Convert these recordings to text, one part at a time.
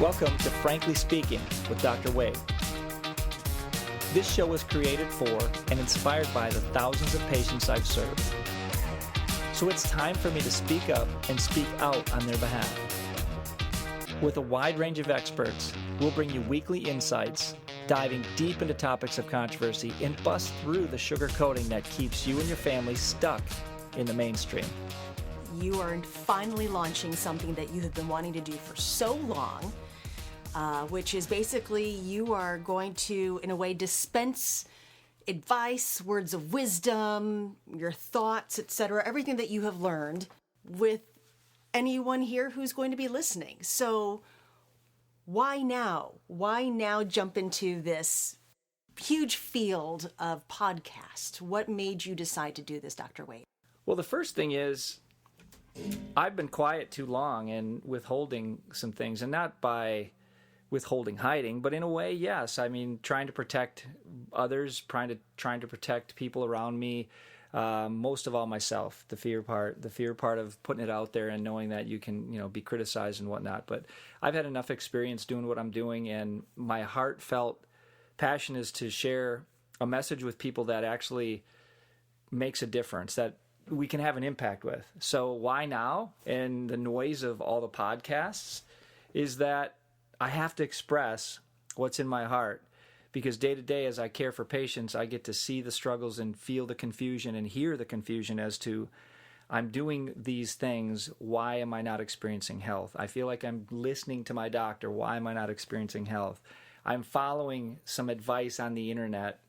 Welcome to Frankly Speaking with Dr. Wade. This show was created for and inspired by the thousands of patients I've served. So it's time for me to speak up and speak out on their behalf. With a wide range of experts, we'll bring you weekly insights, diving deep into topics of controversy and bust through the sugar coating that keeps you and your family stuck in the mainstream. You are finally launching something that you have been wanting to do for so long, which is basically you are going to, in a way, dispense advice, words of wisdom, your thoughts, etc., everything that you have learned with anyone here who's going to be listening. So why now? Why now jump into this huge field of podcast? What made you decide to do this, Dr. Wade? Well, the first thing is I've been quiet too long and withholding some things, and not by withholding, hiding, but in a way, yes. I mean, trying to protect others, trying to protect people around me, most of all myself. The fear part of putting it out there and knowing that you can, be criticized and whatnot. But I've had enough experience doing what I'm doing, and my heartfelt passion is to share a message with people that actually makes a difference, that we can have an impact with. So why now? And the noise of all the podcasts is that I have to express what's in my heart, because day to day as I care for patients, I get to see the struggles and feel the confusion and hear the confusion as to, I'm doing these things, why am I not experiencing health? I feel like I'm listening to my doctor, why am I not experiencing health? I'm following some advice on the internet,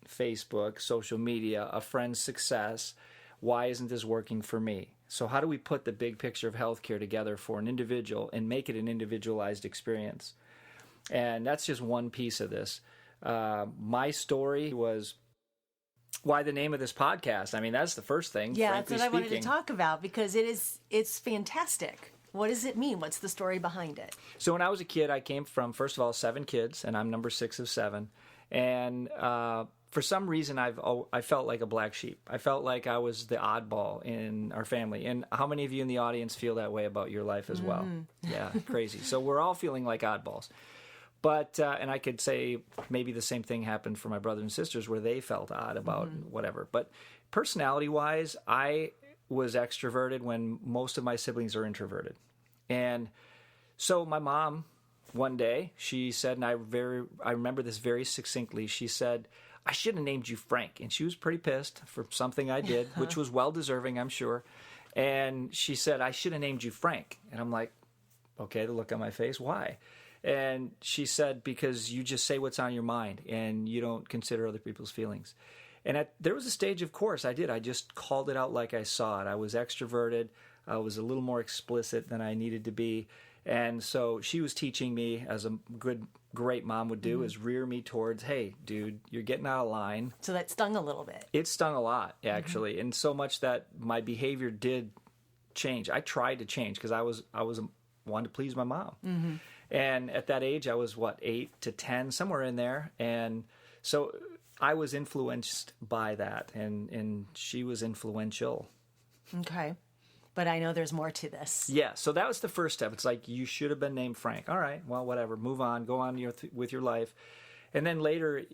Facebook, social media, a friend's success. Why isn't this working for me? So how do we put the big picture of healthcare together for an individual and make it an individualized experience? And that's just one piece of this. My story was why the name of this podcast. I mean, that's the first thing. Yeah, that's what I wanted to talk about, because it's fantastic. What does it mean? What's the story behind it? So when I was a kid, I came from, first of all, 7 kids, and I'm number 6 of 7. And for some reason, I felt like a black sheep. I felt like I was the oddball in our family. And how many of you in the audience feel that way about your life as well? Yeah, crazy. So we're all feeling like oddballs. But, and I could say maybe the same thing happened for my brothers and sisters where they felt odd about whatever. But personality-wise, I was extroverted when most of my siblings are introverted. And so my mom, one day, she said, and I remember this very succinctly, she said, I should have named you Frank. And she was pretty pissed for something I did, which was well-deserving, I'm sure. And she said, I should have named you Frank. And I'm like, okay, the look on my face, why? And she said, because you just say what's on your mind and you don't consider other people's feelings. And there was a stage, of course, I did. I just called it out like I saw it. I was extroverted. I was a little more explicit than I needed to be. And so she was teaching me, as a great mom would do, is rear me towards, hey, dude, you're getting out of line. So that stung a little bit. It stung a lot, actually, and so much that my behavior did change. I tried to change because I wanted to please my mom. And at that age, I was, 8 to 10, somewhere in there. And so I was influenced by that, and she was influential. Okay. But I know there's more to this. Yeah, so that was the first step. It's like, you should have been named Frank. All right, well, whatever. Move on. Go on with your life. And then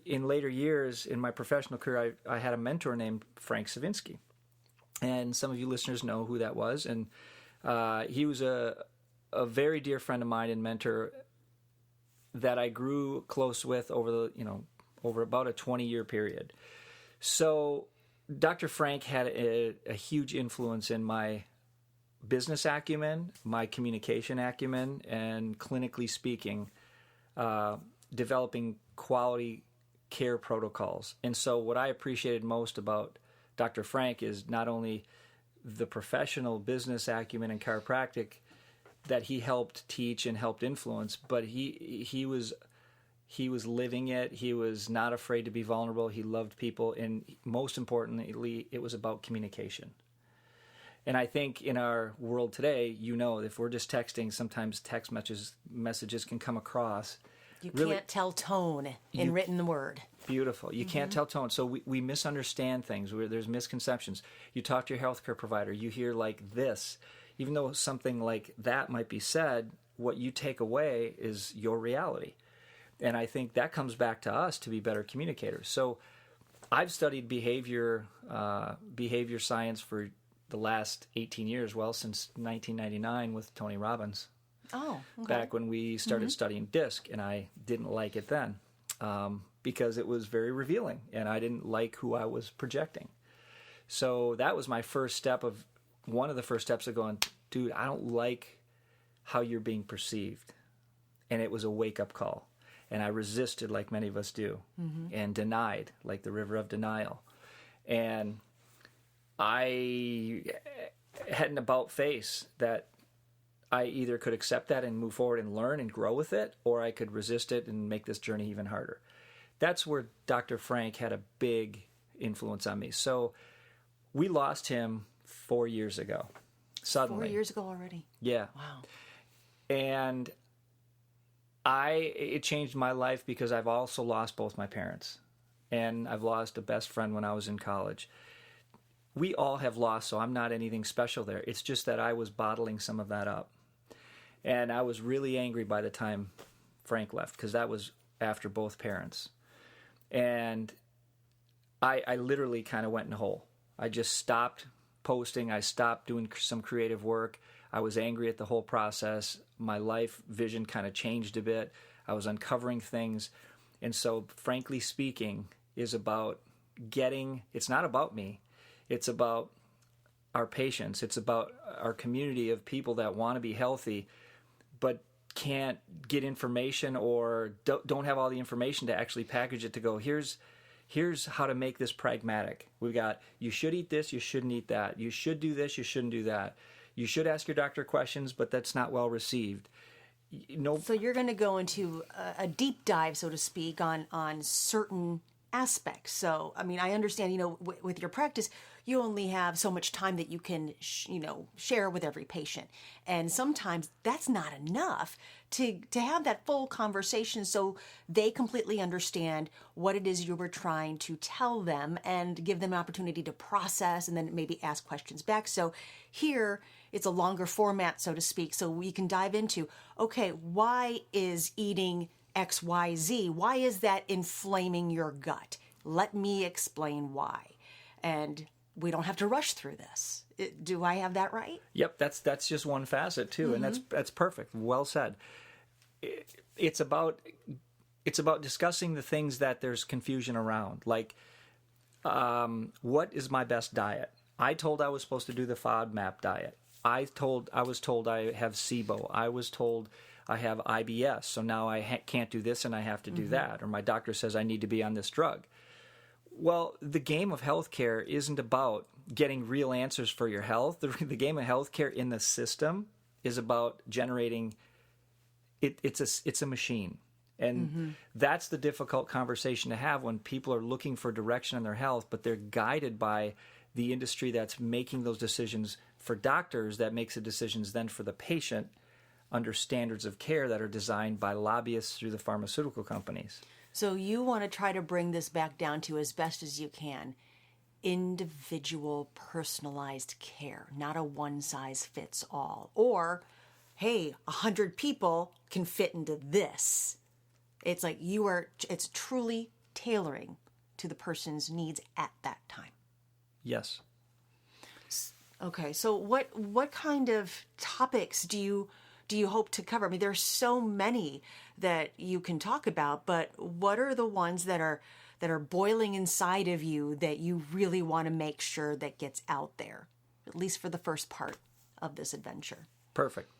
in later years, in my professional career, I had a mentor named Frank Savinsky. And some of you listeners know who that was. And he was a very dear friend of mine and mentor that I grew close with over about a 20-year period. So Dr. Frank had a huge influence in my business acumen, my communication acumen, and clinically speaking, developing quality care protocols. And so what I appreciated most about Dr. Frank is not only the professional business acumen and chiropractic that he helped teach and helped influence, but he was living it. He was not afraid to be vulnerable. He loved people. And most importantly, it was about communication. And I think in our world today, if we're just texting, sometimes text messages can come across. You can't tell tone in written word. Beautiful. You can't tell tone. So we misunderstand things. There's misconceptions. You talk to your healthcare provider. You hear like this. Even though something like that might be said, what you take away is your reality. And I think that comes back to us to be better communicators. So I've studied behavior science for the last 18 years, well, since 1999 with Tony Robbins. Oh, okay. Back when we started studying DISC, and I didn't like it then because it was very revealing, and I didn't like who I was projecting. So that was my one of the first steps of going, dude, I don't like how you're being perceived. And it was a wake-up call. And I resisted like many of us do, and denied like the river of denial. And I had an about face that I either could accept that and move forward and learn and grow with it, or I could resist it and make this journey even harder. That's where Dr. Frank had a big influence on me. So we lost him 4 years ago, suddenly. 4 years ago already? Yeah. Wow. And it changed my life because I've also lost both my parents, and I've lost a best friend when I was in college. We all have lost, so I'm not anything special there. It's just that I was bottling some of that up. And I was really angry by the time Frank left, because that was after both parents. And I literally kind of went in a hole. I just stopped posting. I stopped doing some creative work. I was angry at the whole process. My life vision kind of changed a bit. I was uncovering things. And so, frankly speaking, is about it's not about me. It's about our patients. It's about our community of people that want to be healthy, but can't get information or don't have all the information to actually package it to go, here's how to make this pragmatic. We've got, you should eat this, you shouldn't eat that. You should do this, you shouldn't do that. You should ask your doctor questions, but that's not well received. So you're going to go into a deep dive, so to speak, on certain aspects. So, I mean, I understand, with your practice, you only have so much time that you can, share with every patient. And sometimes that's not enough to have that full conversation so they completely understand what it is you were trying to tell them and give them an opportunity to process and then maybe ask questions back. So here, it's a longer format, so to speak, so we can dive into, okay, why is eating XYZ? Why is that inflaming your gut? Let me explain why. And we don't have to rush through this. Do I have that right? Yep, that's just one facet too, and that's perfect. Well said. It's about discussing the things that there's confusion around, like what is my best diet? I told I was supposed to do the FODMAP diet. I was told I have SIBO. I was told I have IBS, so now I can't do this and I have to do that. Or my doctor says I need to be on this drug. Well, the game of healthcare isn't about getting real answers for your health. The game of healthcare in the system is about generating. It's a machine, and that's the difficult conversation to have when people are looking for direction in their health, but they're guided by the industry that's making those decisions for doctors, that makes the decisions then for the patient under standards of care that are designed by lobbyists through the pharmaceutical companies. So you want to try to bring this back down to, as best as you can, individual personalized care, not a one-size-fits-all. Or, hey, 100 people can fit into this. It's like it's truly tailoring to the person's needs at that time. Yes. Okay, so what kind of topics do you hope to cover? I mean, there's so many that you can talk about, but what are the ones that are boiling inside of you that you really want to make sure that gets out there, at least for the first part of this adventure? Perfect.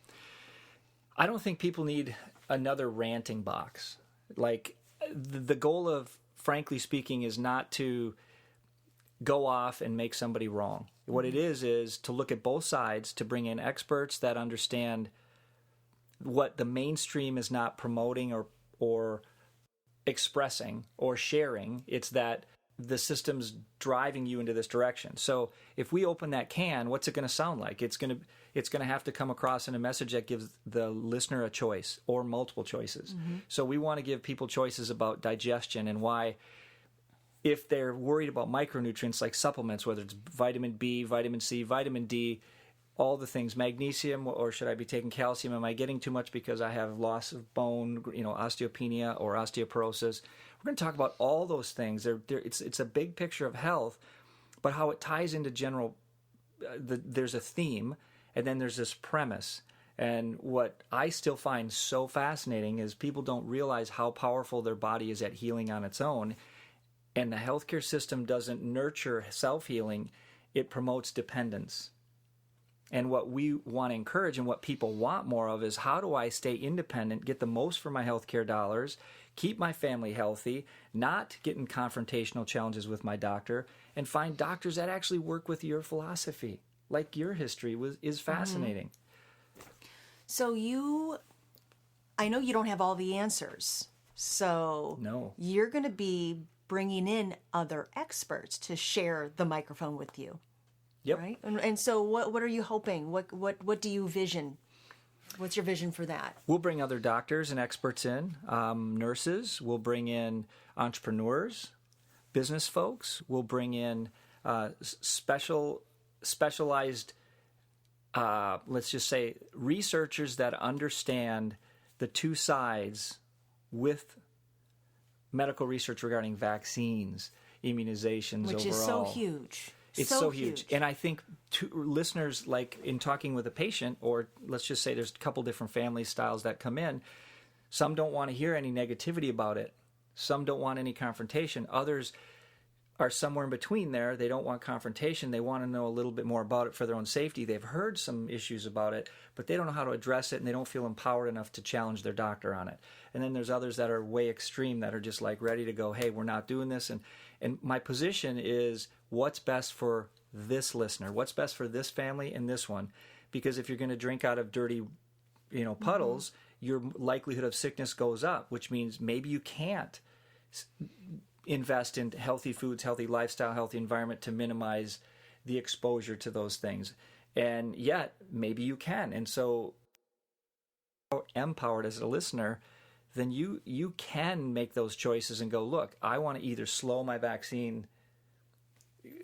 I don't think people need another ranting box. Like, the goal of, frankly speaking, is not to go off and make somebody wrong. What it is to look at both sides, to bring in experts that understand what the mainstream is not promoting or expressing or sharing. It's that the system's driving you into this direction. So if we open that can, what's it going to sound like? It's going to have to come across in a message that gives the listener a choice or multiple choices. So we want to give people choices about digestion and why, if they're worried about micronutrients like supplements, whether it's vitamin B, vitamin C, vitamin D, all the things, magnesium, or should I be taking calcium? Am I getting too much because I have loss of bone, osteopenia or osteoporosis? We're going to talk about all those things. It's a big picture of health, but how it ties into general, there's a theme, and then there's this premise. And what I still find so fascinating is people don't realize how powerful their body is at healing on its own. And the healthcare system doesn't nurture self-healing, it promotes dependence. And what we want to encourage and what people want more of is, how do I stay independent, get the most for my healthcare dollars, keep my family healthy, not get in confrontational challenges with my doctor, and find doctors that actually work with your philosophy, like your history is fascinating. So I know you don't have all the answers. So No. you're going to be bringing in other experts to share the microphone with you. Yep. Right? And so what are you hoping? What do you vision? What's your vision for that? We'll bring other doctors and experts in, nurses. We'll bring in entrepreneurs, business folks. We'll bring in specialized, let's just say, researchers that understand the two sides with medical research regarding vaccines, immunizations Which overall. is so huge. It's so huge. And I think listeners, like in talking with a patient, or let's just say there's a couple different family styles that come in, some don't want to hear any negativity about it. Some don't want any confrontation. Others are somewhere in between there. They don't want confrontation. They want to know a little bit more about it for their own safety. They've heard some issues about it, but they don't know how to address it, and they don't feel empowered enough to challenge their doctor on it. And then there's others that are way extreme, that are just like ready to go, hey, we're not doing this. And my position is, what's best for this listener? What's best for this family and this one? Because if you're going to drink out of dirty, puddles, your likelihood of sickness goes up, which means maybe you can't invest in healthy foods, healthy lifestyle, healthy environment to minimize the exposure to those things. And yet, maybe you can. And so, empowered as a listener, then you can make those choices and go, look, I want to either slow my vaccine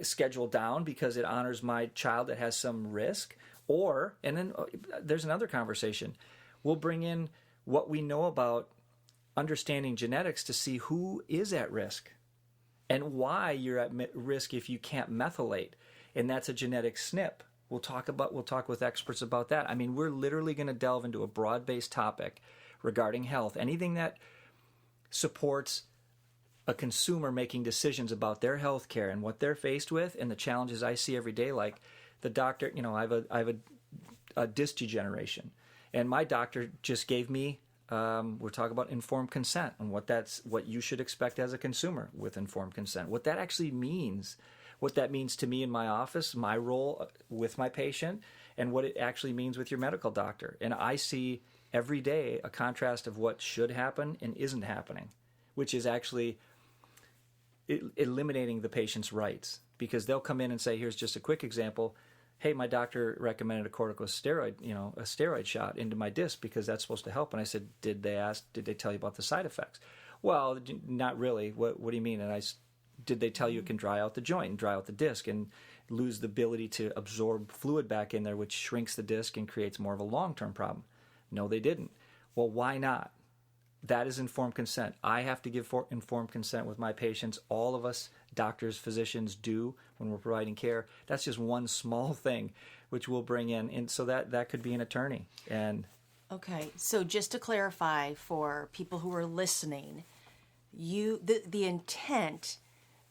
schedule down because it honors my child that has some risk, or, and then there's another conversation. We'll bring in what we know about understanding genetics to see who is at risk and why you're at risk if you can't methylate. And that's a genetic SNP. We'll talk with experts about that. I mean, we're literally going to delve into a broad-based topic regarding health. Anything that supports a consumer making decisions about their health care and what they're faced with and the challenges I see every day, like the doctor, I have a disc degeneration, and my doctor just gave me, we're talking about informed consent and what you should expect as a consumer with informed consent, what that actually means, what that means to me in my office, my role with my patient, and what it actually means with your medical doctor. And I see every day a contrast of what should happen and isn't happening, which is actually eliminating the patient's rights, because they'll come in and say, here's just a quick example. Hey, my doctor recommended a corticosteroid, a steroid shot into my disc because that's supposed to help. And I said, did they tell you about the side effects? Well, not really. What do you mean? And did they tell you it can dry out the joint and dry out the disc and lose the ability to absorb fluid back in there, which shrinks the disc and creates more of a long-term problem? No, they didn't. Well, why not? That is informed consent. I have to give informed consent with my patients. All of us, doctors, physicians, do when we're providing care. That's just one small thing which we'll bring in. And so that could be an attorney. And okay, so just to clarify for people who are listening, the intent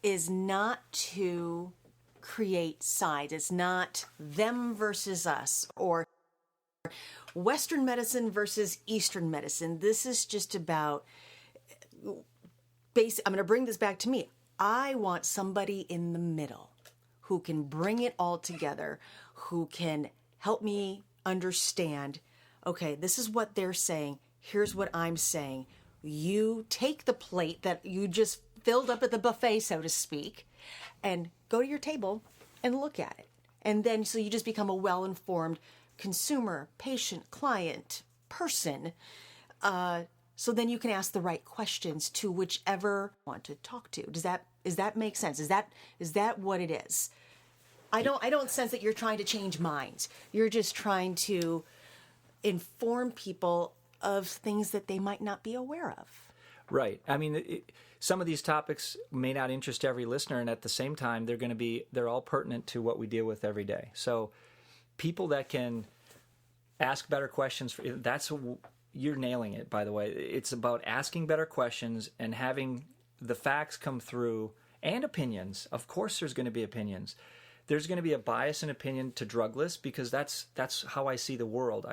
is not to create sides. It's not them versus us or Western medicine versus Eastern medicine. This is just about I'm going to bring this back to me. I want somebody in the middle who can bring it all together, who can help me understand, okay, this is what they're saying. Here's what I'm saying. You take the plate that you just filled up at the buffet, so to speak, and go to your table and look at it. And then so you just become a well-informed consumer, patient, client, person. So then you can ask the right questions to whichever you want to talk to. Does that make sense? Is that what it is? I don't sense that you're trying to change minds. You're just trying to inform people of things that they might not be aware of. Right. I mean, some of these topics may not interest every listener, and at the same time, they're all pertinent to what we deal with every day. So people that can ask better questions, you're nailing it, by the way. It's about asking better questions and having the facts come through, and opinions. Of course there's going to be opinions. There's going to be a bias and opinion to drug lists because that's how I see the world.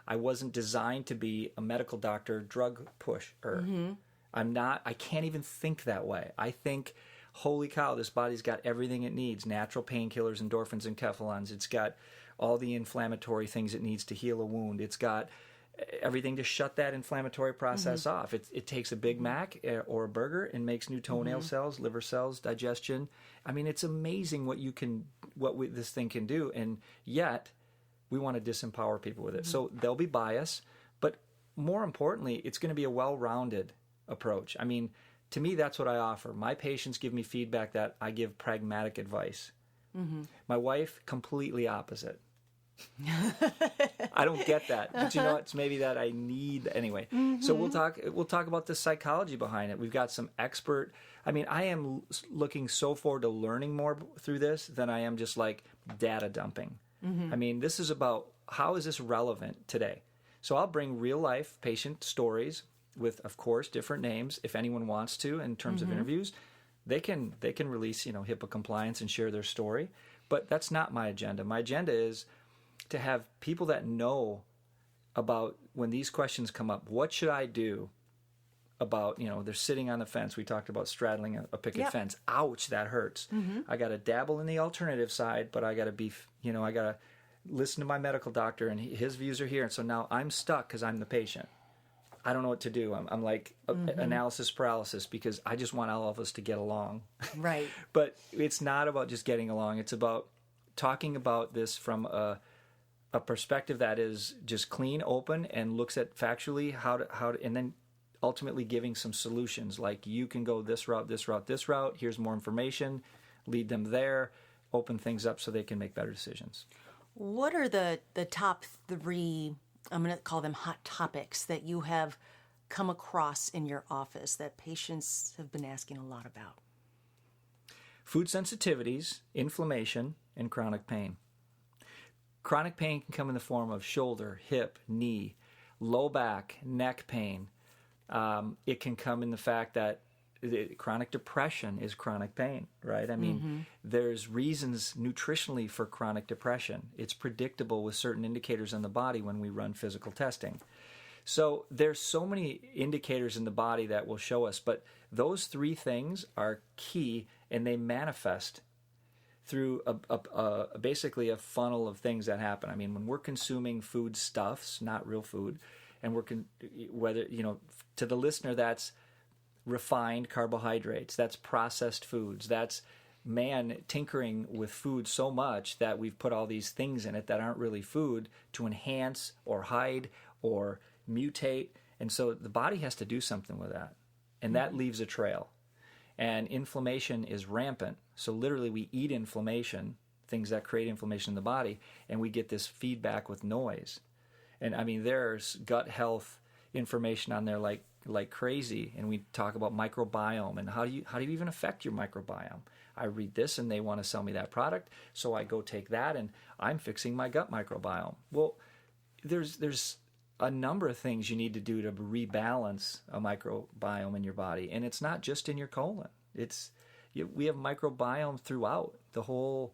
I wasn't designed to be a medical doctor drug pusher. Mm-hmm. I can't even think that way. I think, holy cow, this body's got everything it needs: natural painkillers, endorphins, and kephalons. It's got all the inflammatory things it needs to heal a wound. It's got everything to shut that inflammatory process off. It takes a Big Mac or a burger and makes new toenail cells, liver cells, digestion. I mean, it's amazing what this thing can do, and yet we want to disempower people with it. So there'll be bias, but more importantly, it's going to be a well-rounded approach. I mean, to me, that's what I offer. My patients give me feedback that I give pragmatic advice. My wife, completely opposite. I don't get that, but you know what? It's maybe that I need anyway. So we'll talk about the psychology behind it. We've got some expert. I mean, I am looking so forward to learning more through this than I am just like data dumping. I mean, this is about how is this relevant today. So I'll bring real life patient stories with, of course, different names. If anyone wants to, in terms of interviews, they can release HIPAA compliance and share their story. But that's not my agenda. My agenda is to have people that know about when these questions come up. What should I do about, they're sitting on the fence. We talked about straddling a picket fence. Ouch, that hurts. I got to dabble in the alternative side, but I got to be, I got to listen to my medical doctor, and his views are here. And so now I'm stuck because I'm the patient. I don't know what to do. I'm like analysis paralysis because I just want all of us to get along. Right. But it's not about just getting along. It's about talking about this from a perspective that is just clean, open, and looks at factually how to, and then ultimately giving some solutions. Like, you can go this route, this route, this route. Here's more information. Lead them there. Open things up so they can make better decisions. What are the top 3, I'm going to call them hot topics, that you have come across in your office that patients have been asking a lot about? Food sensitivities, inflammation, and chronic pain. Chronic pain can come in the form of shoulder, hip, knee, low back, neck pain. It can come in the fact that chronic depression is chronic pain, right? I mean, there's reasons nutritionally for chronic depression. It's predictable with certain indicators in the body when we run physical testing. So there's so many indicators in the body that will show us, but those 3 things are key, and they manifest through basically a funnel of things that happen. I mean, when we're consuming foodstuffs, not real food, and to the listener, that's refined carbohydrates, that's processed foods, that's man tinkering with food so much that we've put all these things in it that aren't really food to enhance or hide or mutate. And so the body has to do something with that. And that leaves a trail. And inflammation is rampant. So literally we eat inflammation, things that create inflammation in the body, and we get this feedback with noise. And I mean, there's gut health information on there like crazy. And we talk about microbiome and how do you even affect your microbiome. I read this and they want to sell me that product, so I go take that and I'm fixing my gut microbiome. Well, there's a number of things you need to do to rebalance a microbiome in your body, and it's not just in your colon. We have microbiome throughout the whole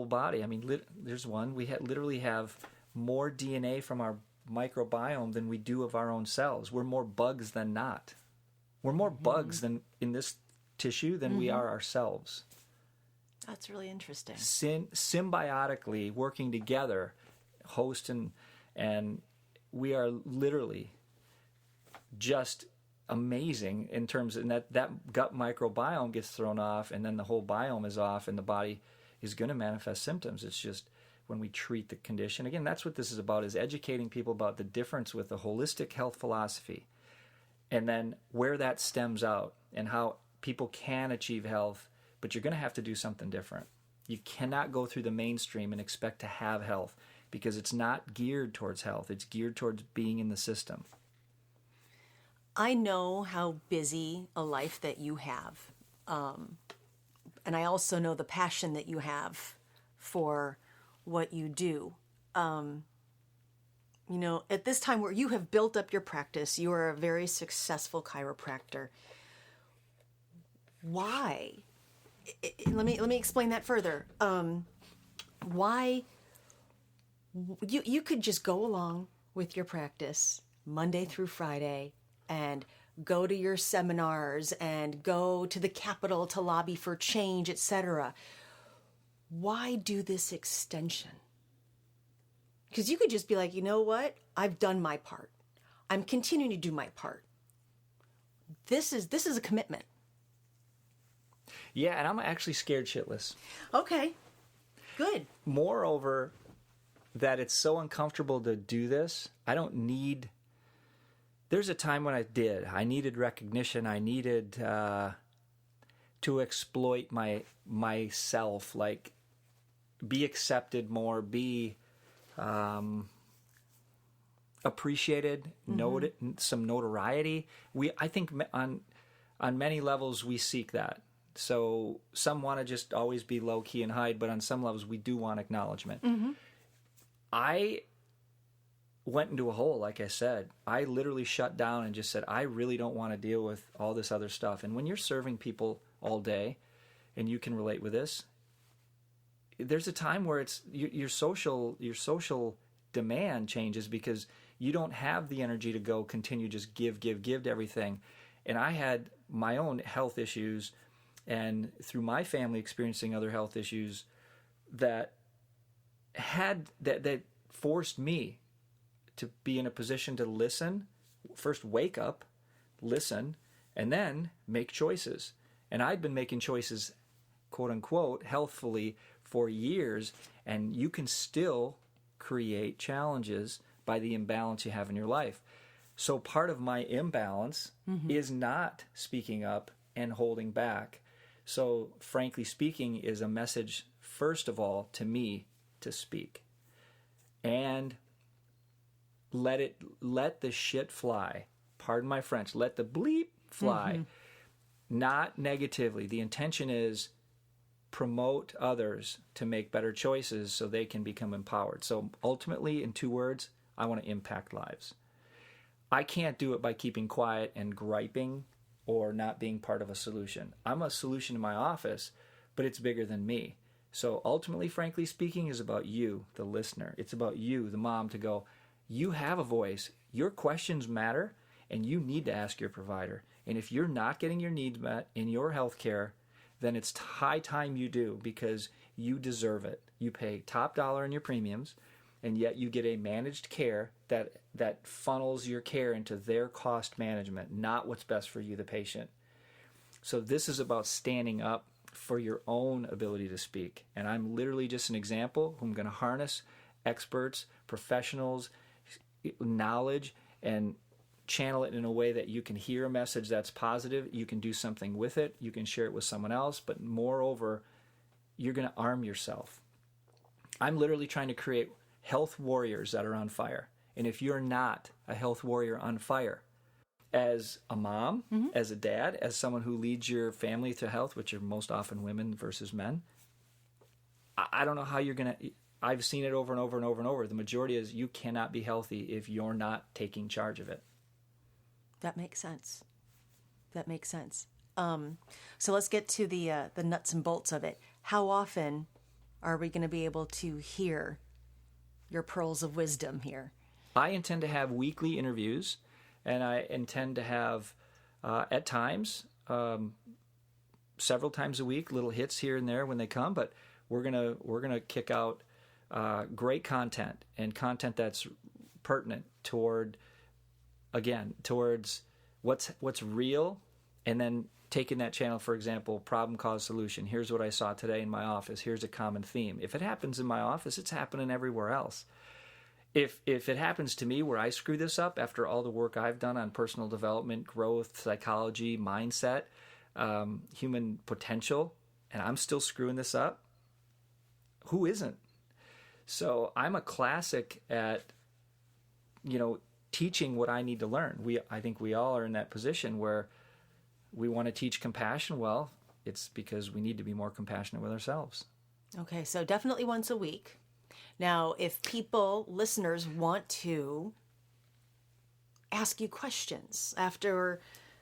body. I mean, there's one we literally have more DNA from our microbiome than we do of our own cells. We're more bugs than not. We're more bugs than in this tissue than we are ourselves. That's really interesting. Symbiotically working together, host and we are literally just amazing in terms of that gut microbiome gets thrown off, and then the whole biome is off, and the body is going to manifest symptoms. It's just when we treat the condition. Again, that's what this is about, is educating people about the difference with the holistic health philosophy, and then where that stems out and how people can achieve health, but you're going to have to do something different. You cannot go through the mainstream and expect to have health because it's not geared towards health. It's geared towards being in the system. I know how busy a life that you have. And I also know the passion that you have for what you do. You know, at this time where you have built up your practice, you are a very successful chiropractor. Why? Let me explain that further. Why you could just go along with your practice Monday through Friday and go to your seminars and go to the Capitol to lobby for change, etc. Why do this extension? Because you could just be like, you know what? I've done my part. I'm continuing to do my part. This is a commitment. Yeah, and I'm actually scared shitless. Okay, good. Moreover, that it's so uncomfortable to do this, I don't need... There's a time when I did. I needed recognition. I needed to exploit myself, like be accepted more, be appreciated, some notoriety. I think on many levels we seek that. So some want to just always be low key and hide, but on some levels we do want acknowledgement. I went into a hole, like I said. I literally shut down and just said, I really don't want to deal with all this other stuff. And when you're serving people all day, and you can relate with this, there's a time where it's your social demand changes because you don't have the energy to go continue just give to everything. And I had my own health issues, and through my family experiencing other health issues that forced me to be in a position to listen, first wake up, listen, and then make choices. And I'd been making choices, quote unquote, healthfully for years, and you can still create challenges by the imbalance you have in your life. So part of my imbalance is not speaking up and holding back. So frankly speaking is a message, first of all, to me to speak. And let the shit fly. Pardon my French. Let the bleep fly. Not negatively. The intention is promote others to make better choices so they can become empowered. So ultimately, in 2 words, I want to impact lives. I can't do it by keeping quiet and griping or not being part of a solution. I'm a solution in my office, but it's bigger than me. So ultimately, frankly speaking, is about you, the listener. It's about you, the mom, to go, you have a voice. Your questions matter, and you need to ask your provider. And if you're not getting your needs met in your health care, then it's high time you do, because you deserve it. You pay top dollar in your premiums, and yet you get a managed care that funnels your care into their cost management, not what's best for you, the patient. So this is about standing up for your own ability to speak. And I'm literally just an example who I'm going to harness experts, professionals, knowledge, and channel it in a way that you can hear a message that's positive, you can do something with it, you can share it with someone else, but moreover, you're going to arm yourself. I'm literally trying to create health warriors that are on fire. And if you're not a health warrior on fire, as a mom, as a dad, as someone who leads your family to health, which are most often women versus men, I don't know how you're going to... I've seen it over and over and over and over. The majority is you cannot be healthy if you're not taking charge of it. That makes sense. That makes sense. So let's get to the nuts and bolts of it. How often are we going to be able to hear your pearls of wisdom here? I intend to have weekly interviews, and I intend to have, at times, several times a week, little hits here and there when they come. But we're gonna kick out great content, and content that's pertinent towards what's real, and then taking that channel, for example, problem, cause, solution. Here's what I saw today in my office. Here's a common theme. If it happens in my office, it's happening everywhere else. If it happens to me where I screw this up after all the work I've done on personal development, growth, psychology, mindset, human potential, and I'm still screwing this up, who isn't? So I'm a classic at, teaching what I need to learn. I think we all are in that position where we want to teach compassion. Well, it's because we need to be more compassionate with ourselves. Okay, so definitely once a week. Now, if listeners want to ask you questions after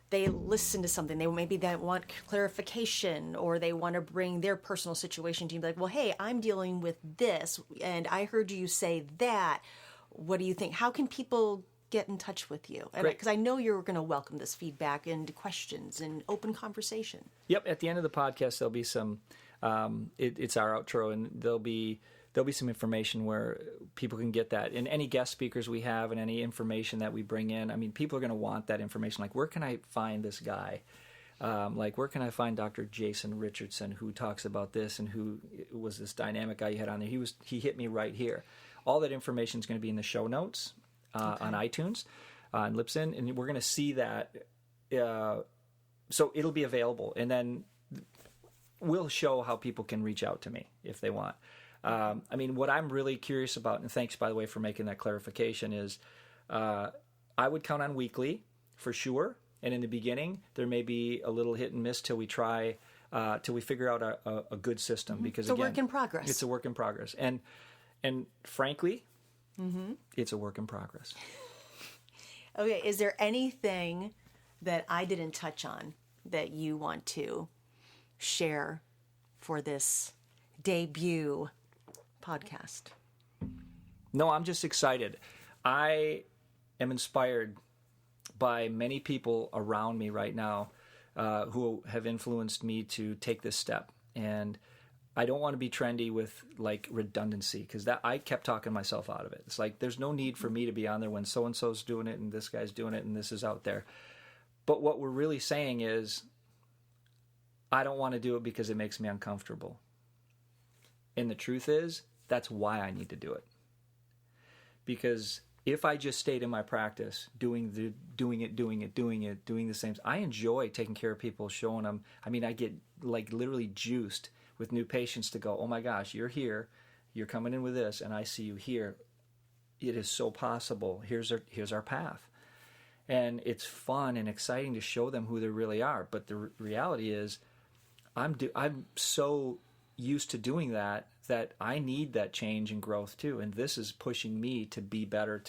they listen to something, maybe they want clarification, or they want to bring their personal situation to you, like, well, hey, I'm dealing with this, and I heard you say that. What do you think? How can people get in touch with you? Because I know you're going to welcome this feedback and questions and open conversation. Yep. At the end of the podcast, there'll be some. It's our outro, and there'll be some information where people can get that. And any guest speakers we have and any information that we bring in, I mean, people are going to want that information. Like, where can I find this guy? Where can I find Dr. Jason Richardson, who talks about this, and who was this dynamic guy you had on there? He hit me right here. All that information is going to be in the show notes on iTunes, on Libsyn, and we're going to see that. So it'll be available, and then we'll show how people can reach out to me if they want. What I'm really curious about, and thanks, by the way, for making that clarification, is I would count on weekly for sure. And in the beginning, there may be a little hit and miss till we figure out a good system. Because it's a work in progress. It's a work in progress. And frankly, it's a work in progress. Okay, is there anything that I didn't touch on that you want to share for this debut podcast? No, I'm just excited. I am inspired by many people around me right now who have influenced me to take this step. And I don't want to be trendy with like redundancy, because that I kept talking myself out of it. It's like there's no need for me to be on there when so-and-so's doing it and this guy's doing it and this is out there. But what we're really saying is I don't want to do it because it makes me uncomfortable. And the truth is, that's why I need to do it. Because if I just stayed in my practice, doing the same, I enjoy taking care of people, showing them. I mean, I get like literally juiced with new patients to go, oh my gosh, you're here, you're coming in with this, and I see you here. It is so possible. Here's our path. And it's fun and exciting to show them who they really are. But the reality is, I'm so used to doing that I need that change and growth too. And this is pushing me to be better,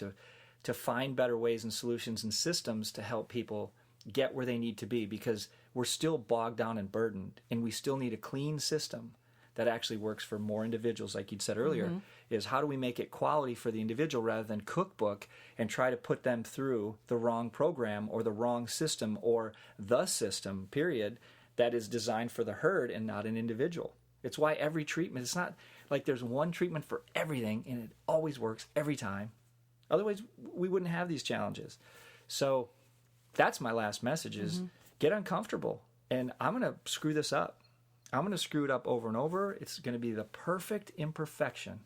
to find better ways and solutions and systems to help people get where they need to be, because we're still bogged down and burdened, and we still need a clean system that actually works for more individuals. Like you'd said earlier, is how do we make it quality for the individual rather than cookbook and try to put them through the wrong program or the wrong system or the system, period, that is designed for the herd and not an individual. It's why every treatment, it's not like there's one treatment for everything and it always works every time. Otherwise, we wouldn't have these challenges. So that's my last message is get uncomfortable. And I'm going to screw this up. I'm going to screw it up over and over. It's going to be the perfect imperfection.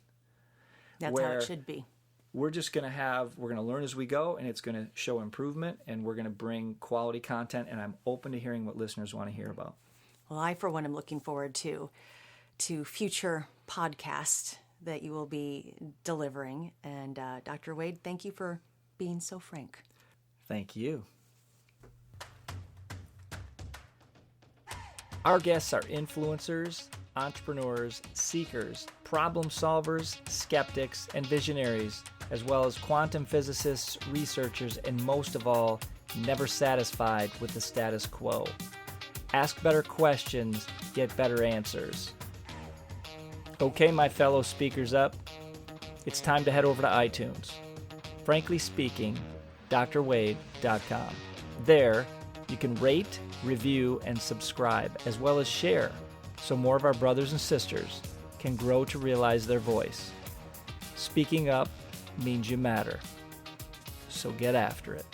That's how it should be. We're just going to we're going to learn as we go, and it's going to show improvement, and we're going to bring quality content, and I'm open to hearing what listeners want to hear about. Well, I, for one, am looking forward to future podcasts that you will be delivering. And Dr. Wade, thank you for being so frank. Thank you. Our guests are influencers, entrepreneurs, seekers, problem solvers, skeptics, and visionaries, as well as quantum physicists, researchers, and most of all, never satisfied with the status quo. Ask better questions, get better answers. Okay, my fellow speakers up, it's time to head over to iTunes. Frankly speaking, drwade.com. There, you can rate, review, and subscribe, as well as share, so more of our brothers and sisters can grow to realize their voice. Speaking up means you matter, so get after it.